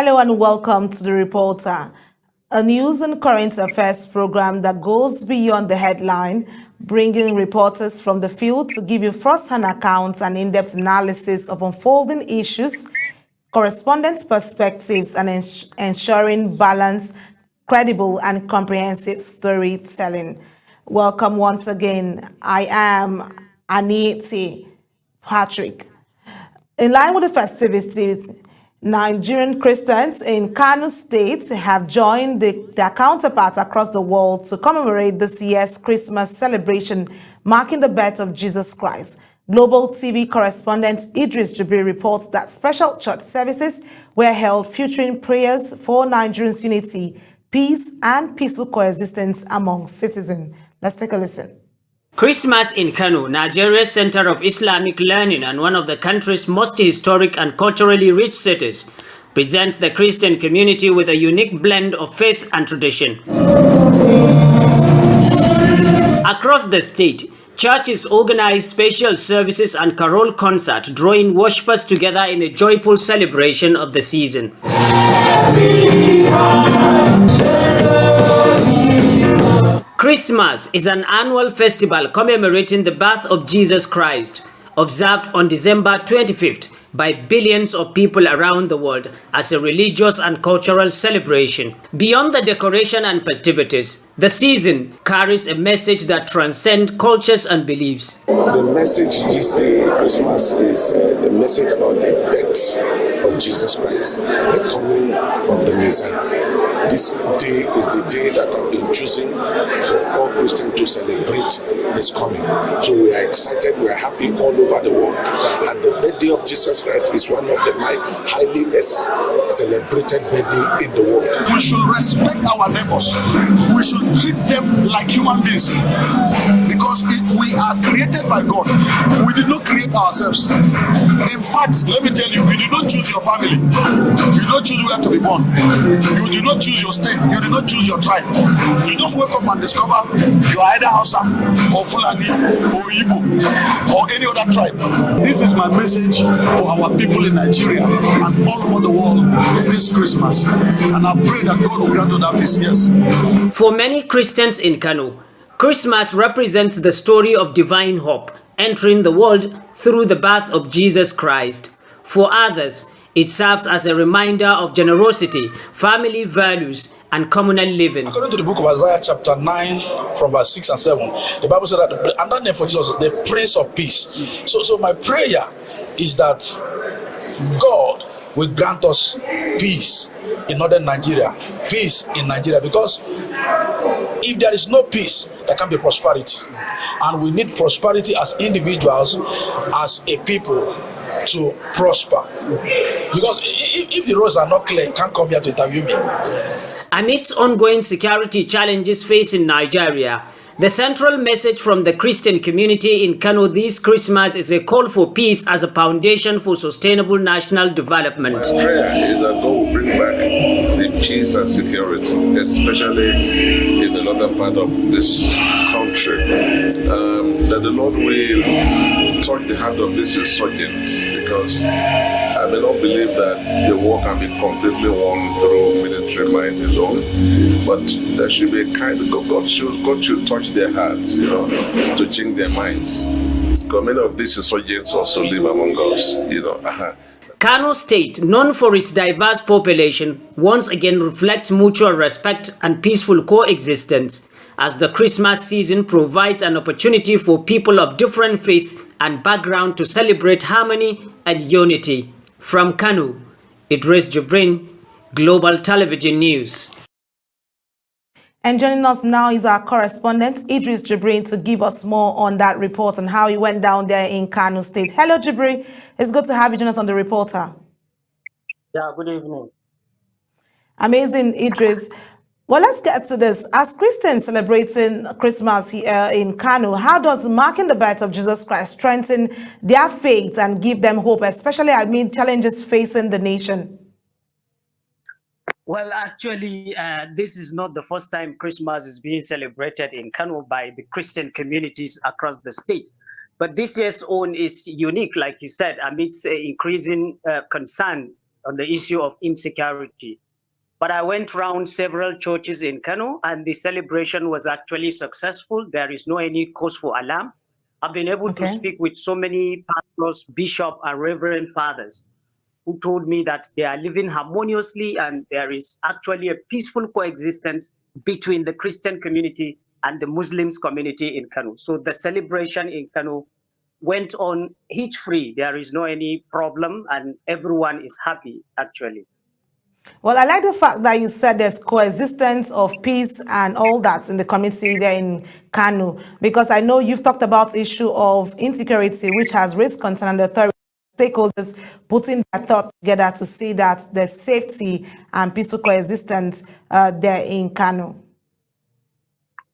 Hello and welcome to The Reporter, a news and current affairs program that goes beyond the headline, bringing reporters from the field to give you first-hand accounts and in-depth analysis of unfolding issues, correspondent perspectives, and ensuring balanced, credible, and comprehensive storytelling. Welcome once again. I am Aniti Patrick. In line with the festivities, Nigerian Christians in Kano State have joined their counterparts across the world to commemorate this year's Christmas celebration, marking the birth of Jesus Christ. Global TV correspondent Idris Jibril reports that special church services were held featuring prayers for Nigerians' unity, peace, and peaceful coexistence among citizens. Let's take a listen. Christmas in Kano, Nigeria's center of Islamic learning and one of the country's most historic and culturally rich cities, presents the Christian community with a unique blend of faith and tradition. Across the state, churches organize special services and carol concert, drawing worshippers together in a joyful celebration of the season. Christmas is an annual festival commemorating the birth of Jesus Christ, observed on December 25th by billions of people around the world as a religious and cultural celebration. Beyond the decoration and festivities, the season carries a message that transcends cultures and beliefs. The message this day, Christmas, is the message about the birth of Jesus Christ, the coming of the Messiah. This day is the day that I've been choosing for all Christians to celebrate His coming. So we are excited, we are happy all over the world. And the birthday of Jesus Christ is one of the highly celebrated birthday in the world. We should respect our neighbors. We should treat them like human beings. Because we are created by God. We did not create ourselves. In fact, let me tell you, you did not choose your family. You did not choose where to be born. You did not choose your state. You did not choose your tribe. You just wake up and discover you are either Hausa or Fulani or Igbo or any other tribe. This is my message for our people in Nigeria and all over the world this Christmas. And I pray that God will grant us that peace. Yes. For many Christians in Kano, Christmas represents the story of divine hope entering the world through the birth of Jesus Christ. For others, it serves as a reminder of generosity, family values, and communal living. According to the book of Isaiah chapter 9 from verse 6 and 7, the Bible said that another name for Jesus is the Prince of Peace. So my prayer is that God will grant us peace in northern Nigeria, peace in Nigeria, because if there is no peace, there can be prosperity. And we need prosperity as individuals, as a people, to prosper. Because if the roads are not clear, you can't come here to interview me. Amidst ongoing security challenges facing Nigeria, the central message from the Christian community in Kano this Christmas is a call for peace as a foundation for sustainable national development. My prayer is that God will bring back the peace and security, especially in the northern part of this country. That the Lord will touch the heart of these insurgents, because I may not believe that the war can be completely won through military might alone, but there should be a kind of God should touch their hearts, to change their minds. Because many of these insurgents also live among us, Kano State, known for its diverse population, once again reflects mutual respect and peaceful coexistence, as the Christmas season provides an opportunity for people of different faith and background to celebrate harmony and unity. From Kano, Idris Jibril, Global Television News. And joining us now is our correspondent, Idris Jibril, to give us more on that report and how he went down there in Kano State. Hello, Jibril. It's good to have you join us on The Reporter. Yeah, good evening. Amazing, Idris. Well, let's get to this. As Christians celebrating Christmas here in Kano, how does marking the birth of Jesus Christ strengthen their faith and give them hope, especially amid challenges facing the nation? Well, actually, this is not the first time Christmas is being celebrated in Kano by the Christian communities across the state. But this year's own is unique, like you said, amidst increasing concern on the issue of insecurity. But I went around several churches in Kano, and the celebration was actually successful. There is no any cause for alarm. I've been able to speak with so many pastors, bishops, and reverend fathers who told me that they are living harmoniously and there is actually a peaceful coexistence between the Christian community and the Muslims community in Kano. So the celebration in Kano went on hitch-free. There is no any problem and everyone is happy, actually. Well, I like the fact that you said there's coexistence of peace and all that in the community there in Kano, because I know you've talked about the issue of insecurity, which has raised concern, and the authority stakeholders putting their thought together to see that there's safety and peaceful coexistence there in Kano.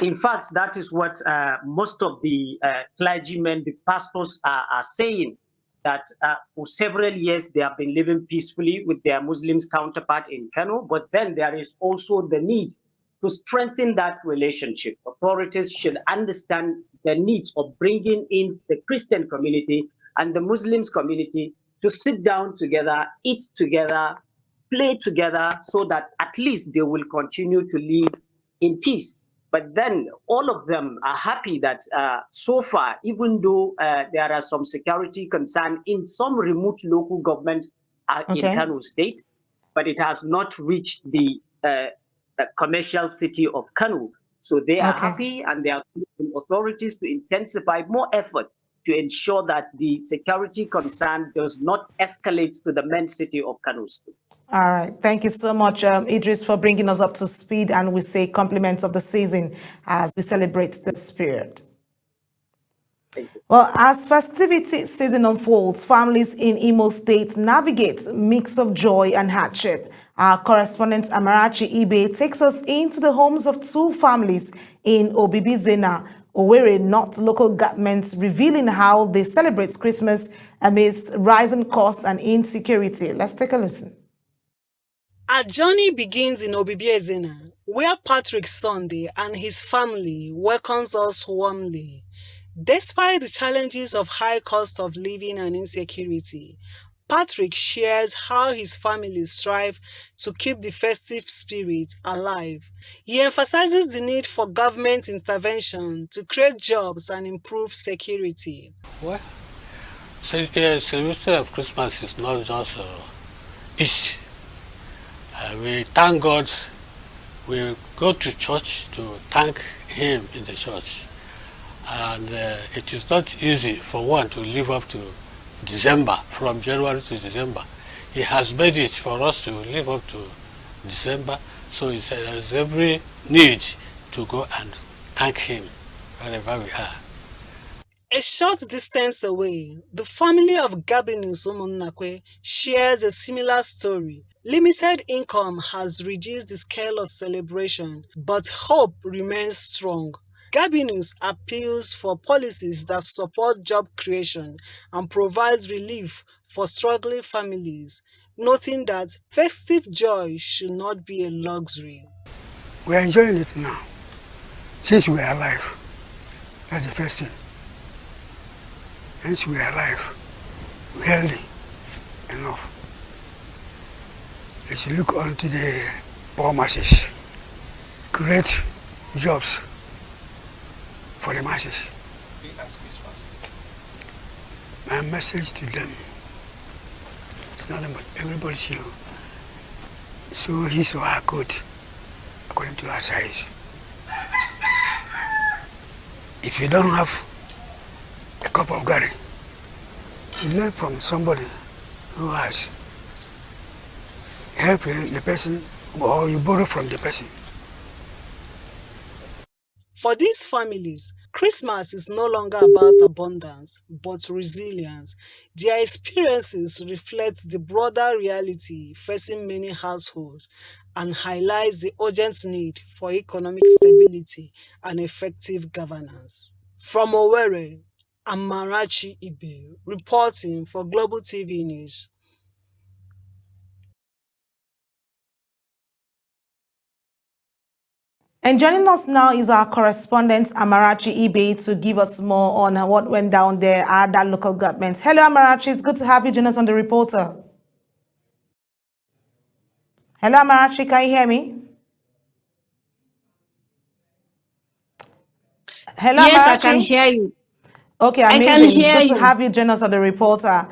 In fact, that is what most of the clergymen, the pastors are saying, that for several years they have been living peacefully with their Muslims counterpart in Kano, but then there is also the need to strengthen that relationship. Authorities should understand the needs of bringing in the Christian community and the Muslims community to sit down together, eat together, play together, so that at least they will continue to live in peace. But then all of them are happy that so far, even though there are some security concerns in some remote local government in Kano State, but it has not reached the commercial city of Kano. So they are happy, and they are calling authorities to intensify more efforts to ensure that the security concern does not escalate to the main city of Kano State. All right. Thank you so much, Idris, for bringing us up to speed. And we say compliments of the season as we celebrate this period. Well, as festivity season unfolds, families in Imo State navigate a mix of joy and hardship. Our correspondent Amarachi Ibe takes us into the homes of two families in Obibizena, Owerri North local government, revealing how they celebrate Christmas amidst rising costs and insecurity. Let's take a listen. Our journey begins in Obibizena, where Patrick Sunday and his family welcomes us warmly. Despite the challenges of high cost of living and insecurity, Patrick shares how his family strive to keep the festive spirit alive. He emphasizes the need for government intervention to create jobs and improve security. Well, celebration of Christmas is not just East. We thank God. We go to church to thank Him in the church. And it is not easy for one to live up to December, from January to December. He has made it for us to live up to December, so there is every need to go and thank Him wherever we are. A short distance away, the family of Gabinus Omonakwe shares a similar story. Limited income has reduced the scale of celebration, but hope remains strong. Gabinus appeals for policies that support job creation and provides relief for struggling families, noting that festive joy should not be a luxury. We are enjoying it now, since we are alive. That's the first thing. Since we are alive, we're healthy enough. Let's look onto the poor masses, create jobs for the masses. My message to them is not about everybody should so his or her good according to our size. If you don't have a cup of curry, you learn from somebody who has. Help the person, or you borrow from the person. For these families, Christmas is no longer about abundance, but resilience. Their experiences reflect the broader reality facing many households and highlights the urgent need for economic stability and effective governance. From Owerri, Amarachi Ibe, reporting for Global TV News. And joining us now is our correspondent Amarachi Ibe to give us more on what went down there at that local government. Hello, Amarachi. It's good to have you join us on The Reporter. Hello, Amarachi, can you hear me? Hello, Yes, I can Amarachi. hear you. Okay, I can amazing. It's hear good to you. have you join us on The Reporter.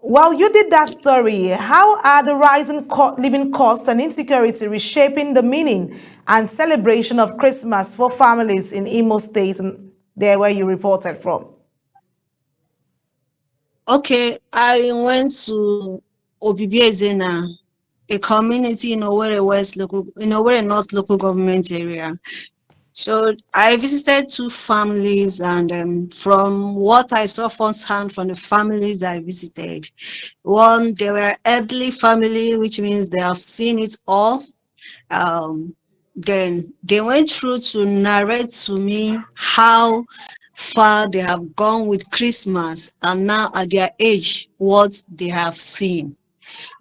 Well, you did that story. How are the rising living costs and insecurity reshaping the meaning and celebration of Christmas for families in Imo State and there where you reported from? Okay, I went to Obibiezena, a community in Owerri North local government area. So I visited two families, and from what I saw firsthand from the families I visited, one, they were elderly family, which means they have seen it all. Then they went through to narrate to me how far they have gone with Christmas and now at their age, what they have seen.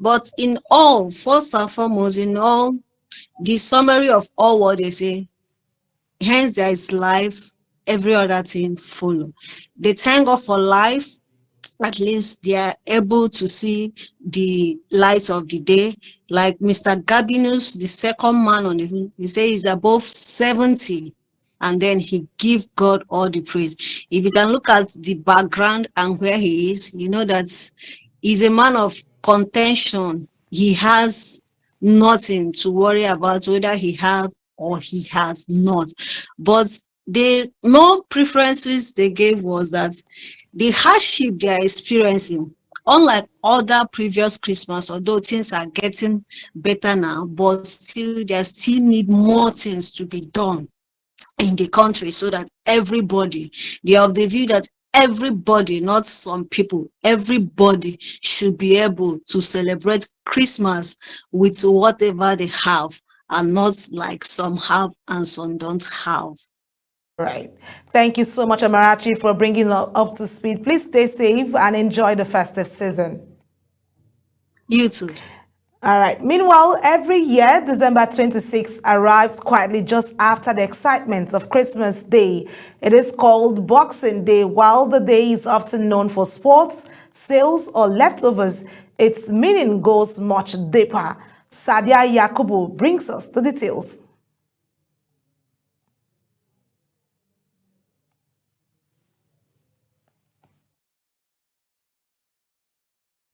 But in all, first and foremost, in all, the summary of all what they say, hence there is life, every other thing follow. They thank God for life. At least they are able to see the light of the day. Like Mr. Gabinus, the second man on the, he says he's above 70, and then he give God all the praise. If you can look at the background and where he is, you know that he's a man of contention. He has nothing to worry about whether he has or he has not. But the no preferences they gave was that the hardship they are experiencing, unlike other previous Christmas, although things are getting better now, but still they still need more things to be done in the country so that everybody, they have the view that everybody, not some people, everybody should be able to celebrate Christmas with whatever they have and not like some have and some don't have. Right. Thank you so much, Amarachi, for bringing us up to speed. Please stay safe and enjoy the festive season. You too. All right. Meanwhile, every year, December 26 arrives quietly just after the excitement of Christmas Day. It is called Boxing Day. While the day is often known for sports, sales, or leftovers, its meaning goes much deeper. Sadia Yakubu brings us the details.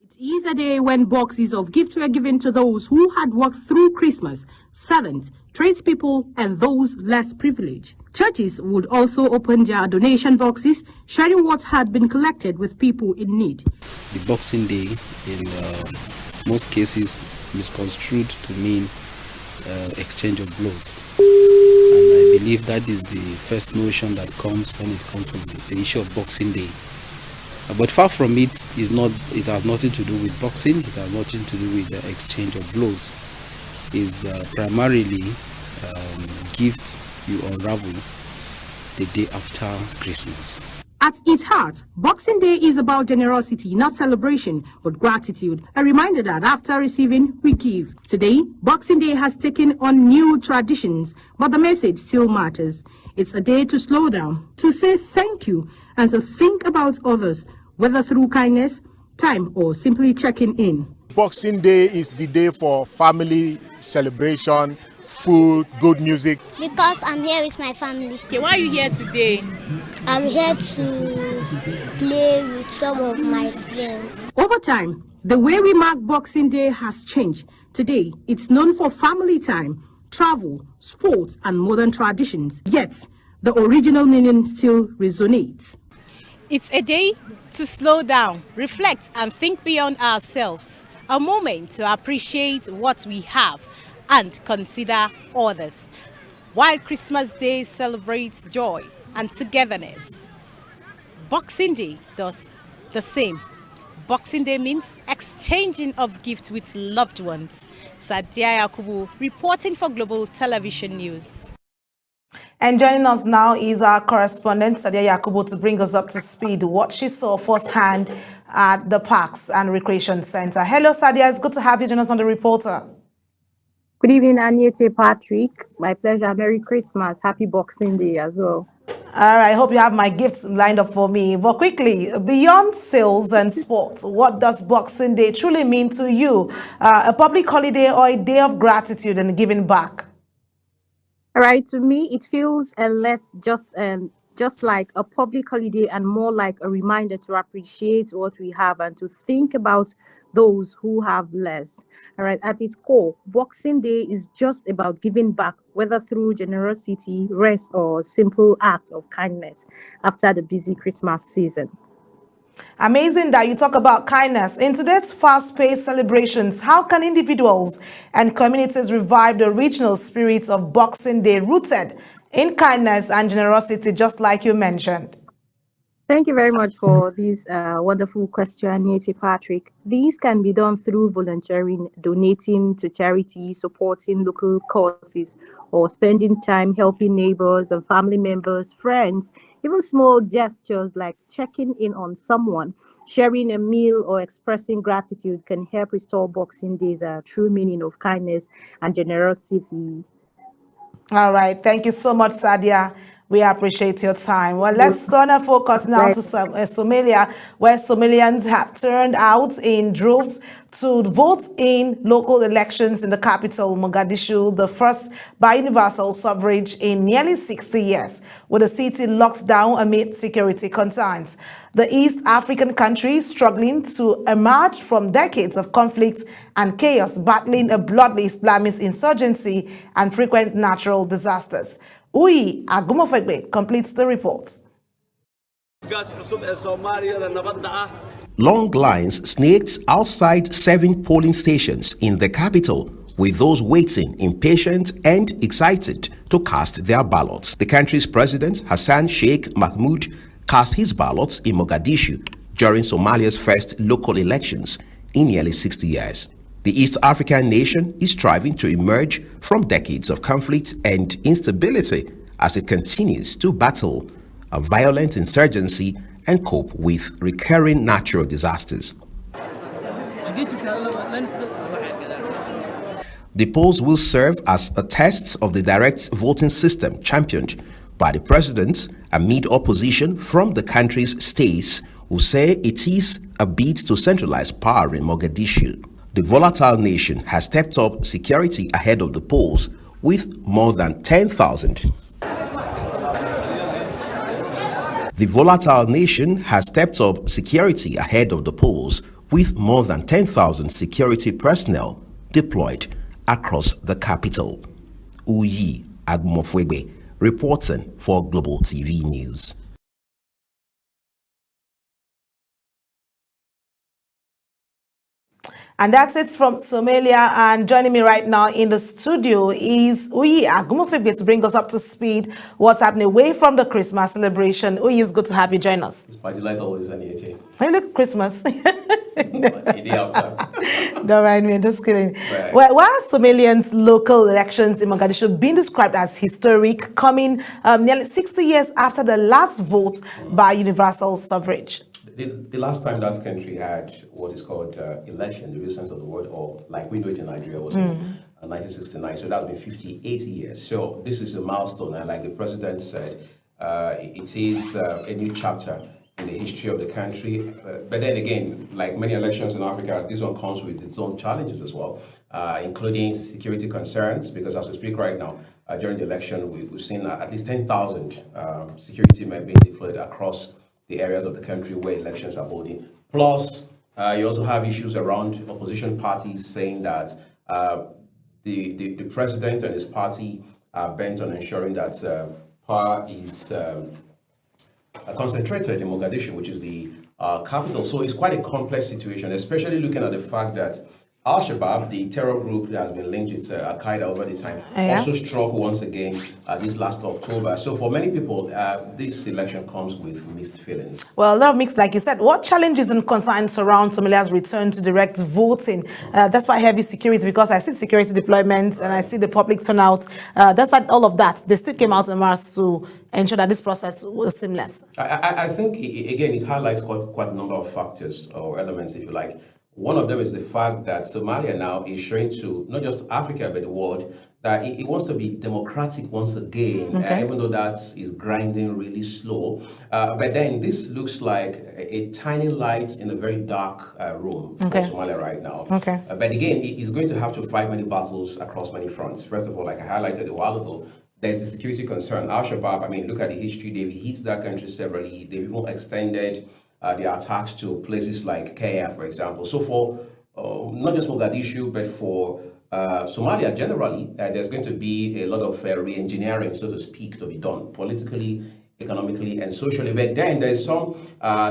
It is a day when boxes of gifts were given to those who had worked through Christmas, servants, tradespeople, and those less privileged. Churches would also open their donation boxes, sharing what had been collected with people in need. The Boxing Day, in most cases, misconstrued to mean exchange of blows. And I believe that is the first notion that comes when it comes to the issue of Boxing Day. But far from it, it has nothing to do with boxing, it has nothing to do with the exchange of blows. It's primarily gifts you unravel the day after Christmas. At its heart, Boxing Day is about generosity, not celebration, but gratitude. A reminder that after receiving, we give. Today, Boxing Day has taken on new traditions, but the message still matters. It's a day to slow down, to say thank you, and to think about others, whether through kindness, time, or simply checking in. Boxing Day is the day for family celebration, food, good music. Because I'm here with my family. Okay, why are you here today? I'm here to play with some of my friends. Over time, the way we mark Boxing Day has changed. Today, it's known for family time, travel, sports, and modern traditions. Yet, the original meaning still resonates. It's a day to slow down, reflect, and think beyond ourselves. A moment to appreciate what we have and consider others. While Christmas Day celebrates joy and togetherness, Boxing Day does the same. Boxing Day means exchanging of gifts with loved ones. Sadia Yakubu reporting for Global Television News. And joining us now is our correspondent, Sadia Yakubu, to bring us up to speed what she saw firsthand at the Parks and Recreation Center. Hello, Sadia. It's good to have you join us on The Reporter. Good evening, Anyete Patrick. My pleasure. Merry Christmas. Happy Boxing Day as well. All right, I hope you have my gifts lined up for me. But quickly, beyond sales and sports, what does Boxing Day truly mean to you? A public holiday or a day of gratitude and giving back? All right, to me, it feels less just like a public holiday and more like a reminder to appreciate what we have and to think about those who have less. All right, at its core, Boxing Day is just about giving back, whether through generosity, rest, or simple act of kindness after the busy Christmas season. Amazing that you talk about kindness. In today's fast-paced celebrations, how can individuals and communities revive the original spirit of Boxing Day rooted in kindness and generosity, just like you mentioned? Thank you very much for this wonderful question, Nieti Patrick. These can be done through volunteering, donating to charity, supporting local causes, or spending time helping neighbors and family members, friends. Even small gestures like checking in on someone, sharing a meal, or expressing gratitude can help restore Boxing Day's true meaning of kindness and generosity. All right. Thank you so much, Sadia. We appreciate your time. Well, let's turn our focus now to Somalia, where Somalians have turned out in droves to vote in local elections in the capital, Mogadishu, the first by universal suffrage in nearly 60 years, with the city locked down amid security concerns. The East African country struggling to emerge from decades of conflict and chaos, battling a bloody Islamist insurgency and frequent natural disasters. Uyi Agumofegbe completes the report. Long lines snaked outside 7 polling stations in the capital, with those waiting impatient and excited to cast their ballots. The country's president, Hassan Sheikh Mahmoud, cast his ballots in Mogadishu during Somalia's first local elections in nearly 60 years. The East African nation is striving to emerge from decades of conflict and instability as it continues to battle a violent insurgency and cope with recurring natural disasters. The polls will serve as a test of the direct voting system championed by the president amid opposition from the country's states who say it is a bid to centralize power in Mogadishu. The volatile nation has stepped up security ahead of the polls with more than 10,000. The volatile nation has stepped up security ahead of the polls with more than 10,000 security personnel deployed across the capital. Uyi Agumofegbe reporting for Global TV News. And that's it from Somalia. And joining me right now in the studio is Uyi Agumofegbe to bring us up to speed what's happening away from the Christmas celebration. Uyi, it's good to have you join us. It's my delight always, Aniete. I look Christmas. Don't mind me, I'm just kidding. Right. Well, why are Somalians' local elections in Mogadishu being described as historic, coming nearly 60 years after the last vote by universal suffrage? The last time that country had what is called election, the real sense of the word, or like we know it in Nigeria, was in 1969. So that's been 58 years. So this is a milestone, and like the president said, it is a new chapter in the history of the country. But then again, like many elections in Africa, this one comes with its own challenges as well, including security concerns, because as we speak right now, during the election, we've seen at least 10,000 security men being deployed across the areas of the country where elections are holding. Plus, you also have issues around opposition parties saying that the president and his party are bent on ensuring that power is concentrated in Mogadishu, which is the capital. So it's quite a complex situation, especially looking at the fact that Al-Shabaab, the terror group that has been linked with Al-Qaeda over the time, also struck once again this last October. So for many people, this election comes with mixed feelings. Well, a lot of mixed, like you said. What challenges and concerns surround Somalia's return to direct voting? Despite heavy security, because I see security deployments and I see the public turnout. Despite all of that, they still came out in mass to ensure that this process was seamless. I think, again, it highlights quite a number of factors or elements, if you like. One of them is the fact that Somalia now is showing to not just Africa but the world that it wants to be democratic once again, even though that is grinding really slow. But then this looks like a tiny light in a very dark room for Somalia right now. But again, it's going to have to fight many battles across many fronts. First of all, like I highlighted a while ago, there's the security concern. Al-Shabaab, I mean, look at the history. They've hit that country severally. They've even extended their attacks to places like Kenya, for example. So for not just Mogadishu, but for Somalia generally, there's going to be a lot of re-engineering, so to speak, to be done politically, economically, and socially. But then there's some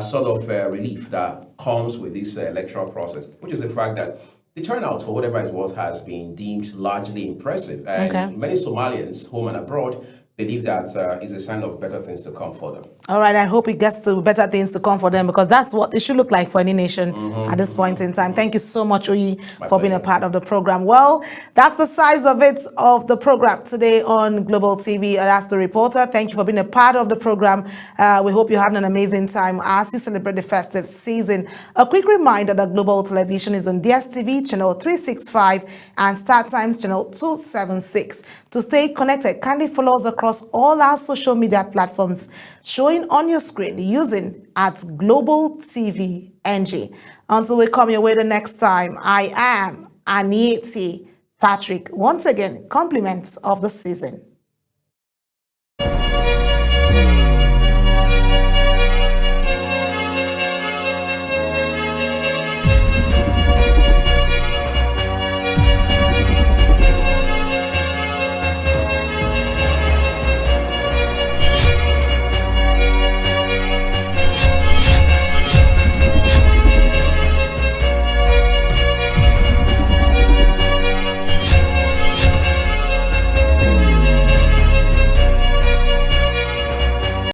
sort of relief that comes with this electoral process, which is the fact that the turnout, for whatever it's worth, has been deemed largely impressive. And many Somalians, home and abroad, believe that is a sign of better things to come for them. All right, I hope it gets to better things to come for them, because that's what it should look like for any nation at this point in time. Thank you so much, Oyi, for being a part of the program. Well, that's the size of it of the program today on Global TV. That's the reporter. Thank you for being a part of the program. We hope you're having an amazing time as you celebrate the festive season. A quick reminder that Global Television is on DSTV channel 365 and Star Times channel 276. To stay connected, kindly follow us across all our social media platforms showing on your screen using @Global TV NG. Until we come your way the next time, I am Anieti Patrick. Once again, compliments of the season.